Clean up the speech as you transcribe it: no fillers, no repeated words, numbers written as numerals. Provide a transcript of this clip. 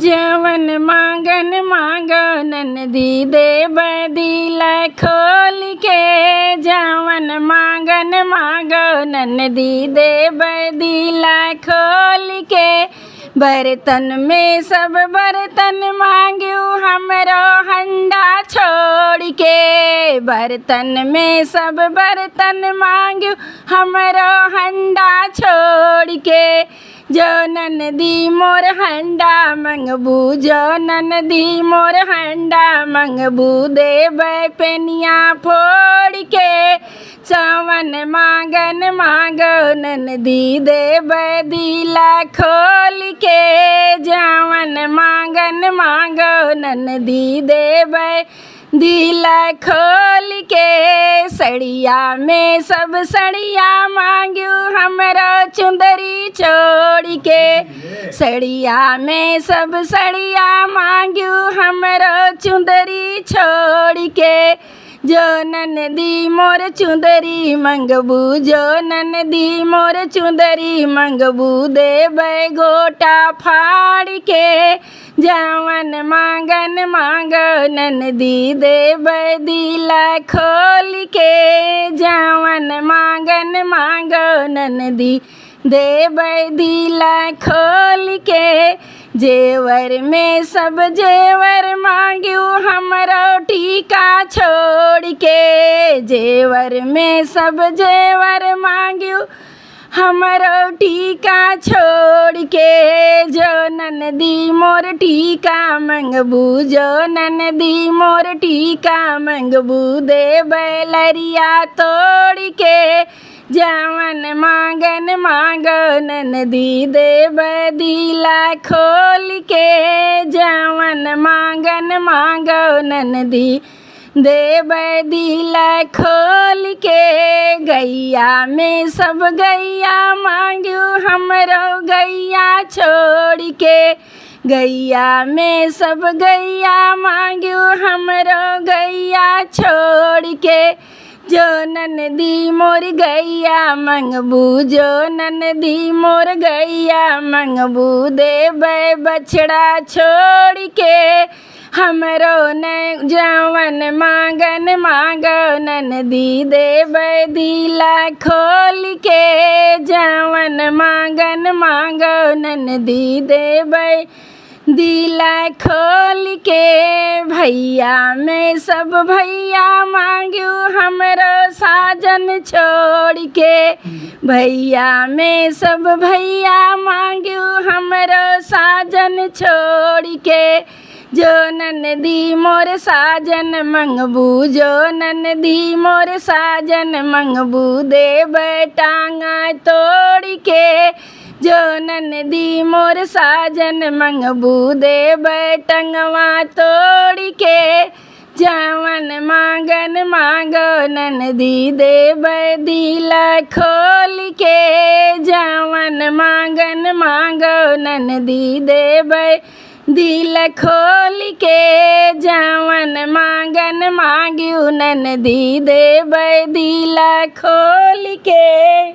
जवन मांगन मांगो ननदी देबै दिला खोल के। जवन मांगन मांगो ननदी देबै दिला खोल के। बर्तन में सब बर्तन मांग्यू हमरो हंडा छोड़ के। बर्तन में सब बर्तन मांग्यू हमरो हंडा छोड़ के। जो ननदी मोर हंडा मंगबू, जो ननदी मोर हंडा मंगबू देबै पेनिया फोड़ के। चवन मांगन मांगो ननदी देबै दिला खोल के। जवन मांगन मांगो ननदी देबै दिला खोल के। सड़िया में सब सड़िया मांग्यू हमरो चुंदरी छोड़ के। सड़िया में सब सड़िया मांग्यू हमरो चुंदरी छोड़ के। जो ननदी मोर चुंदरी मंगबू, जो ननदी मोर चुंदरी मंगबू देबै गोटा फाड़ के। जवन मांगन मांगो ननदी देबै दिला खोल के। जवन मांगन मांगो ननदी देबै दिला खोल के। जेवर में सब जेवर मांग्यू हमरो टीका छोड़ के। जेवर में सब जेवर मांग्यू हमरो टीका छोड़ के। जो ननदी मोर टीका मंगबू, जो ननदी मोर टीका मंगबू देबै लरिया तोड़ के। जवन मांगन मांगो ननदी देबै दिला खोल के। जवन मांगन मांगो ननदी देबै दिला खोल के। गैया में सब गैया मांग्यू हमरो गैया छोड़ के। गैया में सब गैया मांग्यू हमरो गैया छोड़ के। जो ननदी मोर गैया मंगबू, जो ननदी मोर गैया मंगबू देबै बछड़ा छोड़ के। हमरो न जवन मांगन मांगो ननदी देबै दिला खोल के। जवन मांगन मांगो ननदी देबै दिला खोल के। भैया में सब भैया मांग्यू हमरो साजन छोड़ के। भैया में सब भैया मांग्यू हमरो साजन छोड़ के। जो ननदी मोर साजन मंगबू, जो ननदी मोर साजन मंगबू देबै टांगा तोड़ के। जो ननदी मोर साजन मंगबू देबै टंगवा तोड़ के। जवन मांगन मांगो ननदी देबै दिला खोल के। जवन मांगन मांगो ननदी देबै दिला खोल के। जवन मांगन मांग्यू ननदी देबै दिला खोल के।